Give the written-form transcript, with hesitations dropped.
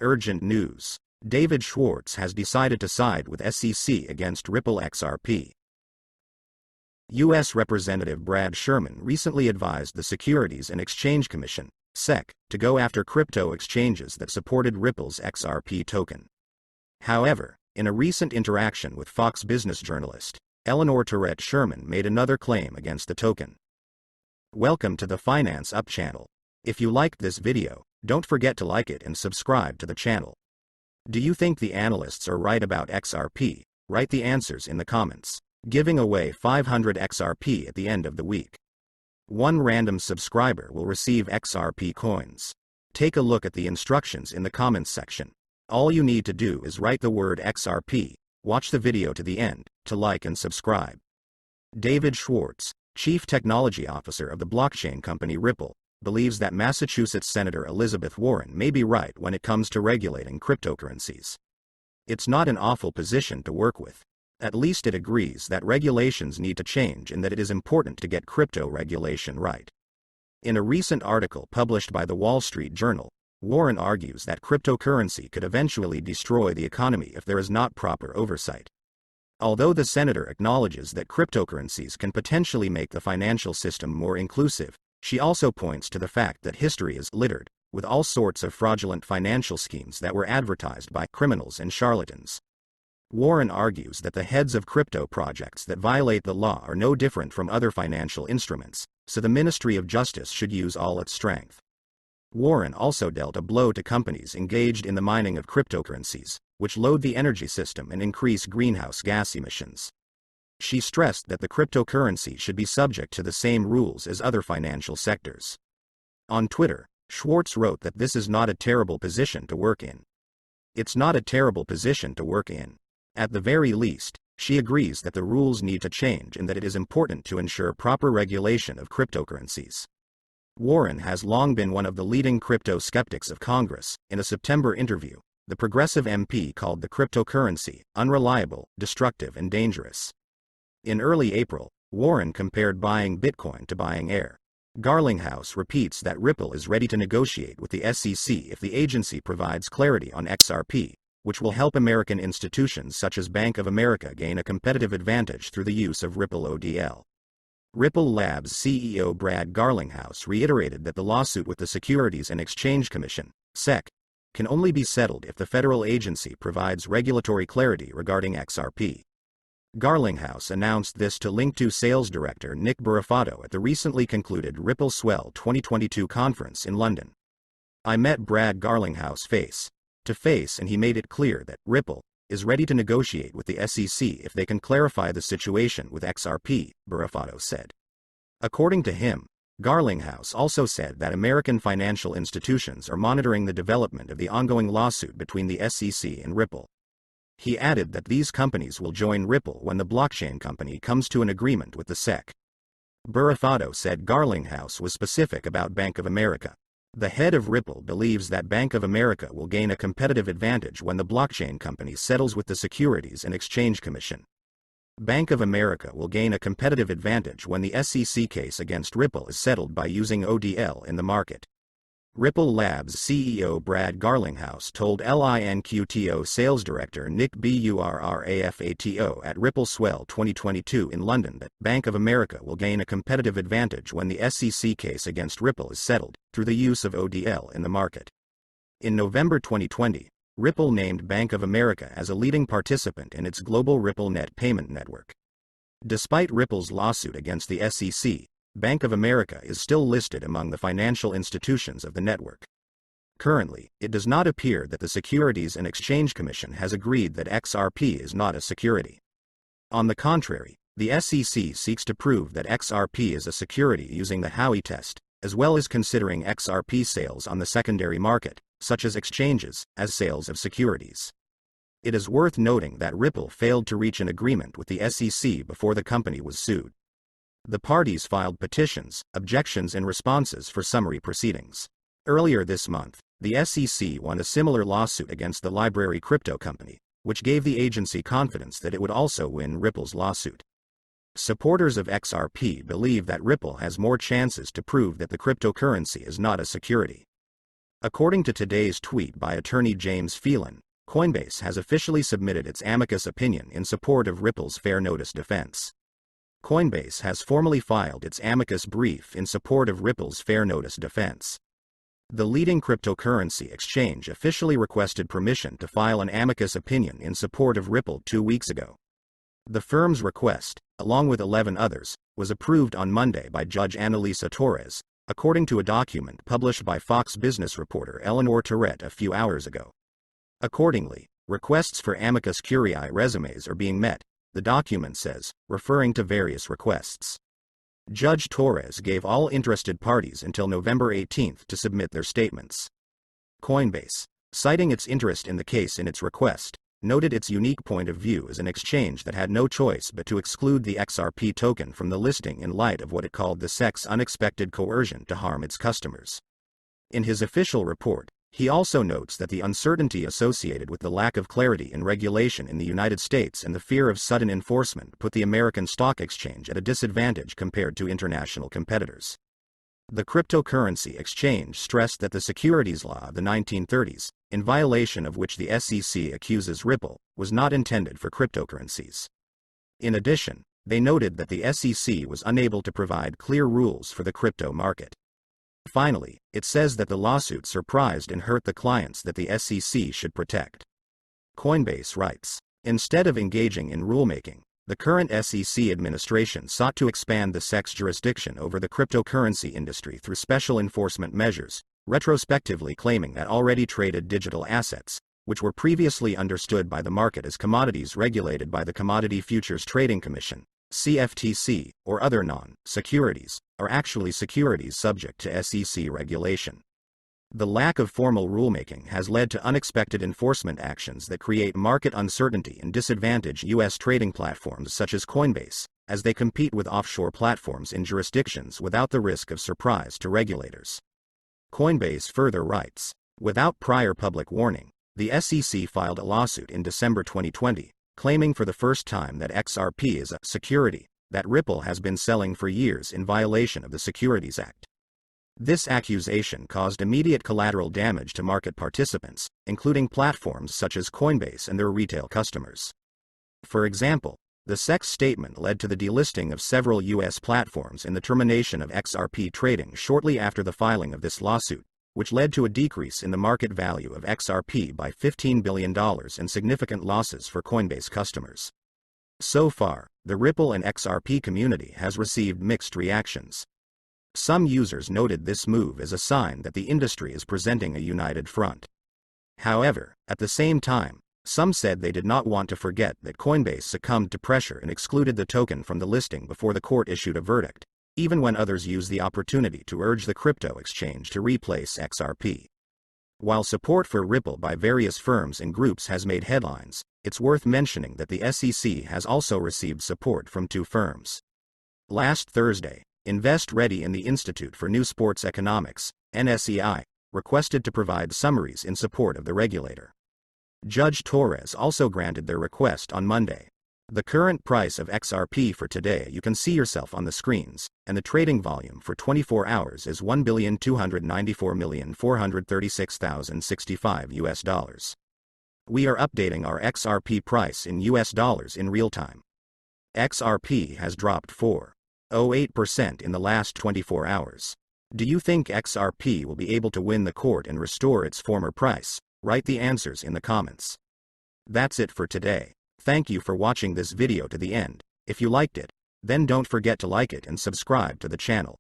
Urgent news. David Schwartz has decided to side with SEC against Ripple XRP. U.S. Representative Brad Sherman recently advised the Securities and Exchange Commission, SEC, to go after crypto exchanges that supported Ripple's XRP token. However, in a recent interaction with Fox Business journalist Eleanor Tourette, Sherman made another claim against the token. Welcome to the Finance Up channel. If you liked this video, don't forget to like it and subscribe to the channel. Do you think the analysts are right about XRP? Write the answers in the comments. Giving away 500 XRP at the end of the week. One random subscriber will receive XRP coins. Take a look at the instructions in the comments section. All you need to do is write the word XRP, watch the video to the end, to like and subscribe. David Schwartz, Chief Technology Officer of the blockchain company Ripple, believes that Massachusetts Senator Elizabeth Warren may be right when it comes to regulating cryptocurrencies. It's not an awful position to work with. At least it agrees that regulations need to change and that it is important to get crypto regulation right. In a recent article published by the Wall Street Journal, Warren argues that cryptocurrency could eventually destroy the economy if there is not proper oversight. Although the senator acknowledges that cryptocurrencies can potentially make the financial system more inclusive, she also points to the fact that history is littered with all sorts of fraudulent financial schemes that were advertised by criminals and charlatans. Warren argues that the heads of crypto projects that violate the law are no different from other financial instruments, so the Ministry of Justice should use all its strength. Warren also dealt a blow to companies engaged in the mining of cryptocurrencies, which load the energy system and increase greenhouse gas emissions. She stressed that the cryptocurrency should be subject to the same rules as other financial sectors. On Twitter, Schwartz wrote that this is not a terrible position to work in. It's not a terrible position to work in. At the very least, she agrees that the rules need to change and that it is important to ensure proper regulation of cryptocurrencies. Warren has long been one of the leading crypto skeptics of Congress. In a September interview, the progressive MP called the cryptocurrency unreliable, destructive, and dangerous. In early April, Warren compared buying Bitcoin to buying air. Garlinghouse repeats that Ripple is ready to negotiate with the SEC if the agency provides clarity on XRP, which will help American institutions such as Bank of America gain a competitive advantage through the use of Ripple ODL. Ripple Labs CEO Brad Garlinghouse reiterated that the lawsuit with the Securities and Exchange Commission, SEC, can only be settled if the federal agency provides regulatory clarity regarding XRP. Garlinghouse announced this to Link2 sales director Nick Burifato at the recently concluded Ripple Swell 2022 conference in London. I met Brad Garlinghouse face to face and he made it clear that Ripple is ready to negotiate with the SEC if they can clarify the situation with XRP, Burifato said. According to him, Garlinghouse also said that American financial institutions are monitoring the development of the ongoing lawsuit between the SEC and Ripple. He added that these companies will join Ripple when the blockchain company comes to an agreement with the SEC. Burifato said Garlinghouse was specific about Bank of America. The head of Ripple believes that Bank of America will gain a competitive advantage when the blockchain company settles with the Securities and Exchange Commission. Bank of America will gain a competitive advantage when the SEC case against Ripple is settled by using ODL in the market. Ripple Labs CEO Brad Garlinghouse told Link2 sales director Nick Burifato at Ripple Swell 2022 in London that Bank of America will gain a competitive advantage when the SEC case against Ripple is settled, through the use of ODL in the market. In November 2020, Ripple named Bank of America as a leading participant in its global Ripple Net payment network. Despite Ripple's lawsuit against the SEC, Bank of America is still listed among the financial institutions of the network. Currently, it does not appear that the Securities and Exchange Commission has agreed that XRP is not a security. On the contrary, the SEC seeks to prove that XRP is a security using the Howey test, as well as considering XRP sales on the secondary market, such as exchanges, as sales of securities. It is worth noting that Ripple failed to reach an agreement with the SEC before the company was sued. The parties filed petitions, objections and responses for summary proceedings. Earlier this month, the SEC won a similar lawsuit against the Library crypto company, which gave the agency confidence that it would also win Ripple's lawsuit. Supporters of XRP believe that Ripple has more chances to prove that the cryptocurrency is not a security. According to today's tweet by attorney James Phelan, Coinbase has officially submitted its amicus opinion in support of Ripple's fair notice defense. Coinbase has formally filed its amicus brief in support of Ripple's fair notice defense. The leading cryptocurrency exchange officially requested permission to file an amicus opinion in support of Ripple 2 weeks ago. The firm's request, along with 11 others, was approved on Monday by Judge Annalisa Torres, according to a document published by Fox Business reporter Eleanor Terrett a few hours ago. Accordingly, requests for amicus curiae resumes are being met, the document says, referring to various requests. Judge Torres gave all interested parties until November 18 to submit their statements. Coinbase, citing its interest in the case in its request, noted its unique point of view as an exchange that had no choice but to exclude the XRP token from the listing in light of what it called the SEC's unexpected coercion to harm its customers. In his official report, he also notes that the uncertainty associated with the lack of clarity in regulation in the United States and the fear of sudden enforcement put the American stock exchange at a disadvantage compared to international competitors. The cryptocurrency exchange stressed that the securities law of the 1930s, in violation of which the SEC accuses Ripple, was not intended for cryptocurrencies. In addition, they noted that the SEC was unable to provide clear rules for the crypto market. Finally, it says that the lawsuit surprised and hurt the clients that the SEC should protect. Coinbase writes, instead of engaging in rulemaking, the current SEC administration sought to expand the SEC's jurisdiction over the cryptocurrency industry through special enforcement measures, retrospectively claiming that already traded digital assets, which were previously understood by the market as commodities regulated by the Commodity Futures Trading Commission, CFTC, or other non-securities, are actually securities subject to SEC regulation. The lack of formal rulemaking has led to unexpected enforcement actions that create market uncertainty and disadvantage U.S. trading platforms such as Coinbase, as they compete with offshore platforms in jurisdictions without the risk of surprise to regulators. Coinbase further writes, without prior public warning, the SEC filed a lawsuit in December 2020, claiming for the first time that XRP is a security that Ripple has been selling for years in violation of the Securities Act. This accusation caused immediate collateral damage to market participants, including platforms such as Coinbase and their retail customers. For example, the SEC's statement led to the delisting of several U.S. platforms and the termination of XRP trading shortly after the filing of this lawsuit, which led to a decrease in the market value of XRP by $15 billion and significant losses for Coinbase customers. So far, the Ripple and XRP community has received mixed reactions. Some users noted this move as a sign that the industry is presenting a united front. However, at the same time, some said they did not want to forget that Coinbase succumbed to pressure and excluded the token from the listing before the court issued a verdict, even when others used the opportunity to urge the crypto exchange to replace XRP. While support for Ripple by various firms and groups has made headlines, it's worth mentioning that the SEC has also received support from 2 firms. Last Thursday, Invest Ready and the Institute for New Sports Economics, NSEI, requested to provide summaries in support of the regulator. Judge Torres also granted their request on Monday. The current price of XRP for today you can see yourself on the screens, and the trading volume for 24 hours is $1,294,436,065 US. We are updating our XRP price in US dollars in real time. XRP has dropped 4.08% in the last 24 hours. Do you think XRP will be able to win the court and restore its former price? Write the answers in the comments. That's it for today. Thank you for watching this video to the end. If you liked it, then don't forget to like it and subscribe to the channel.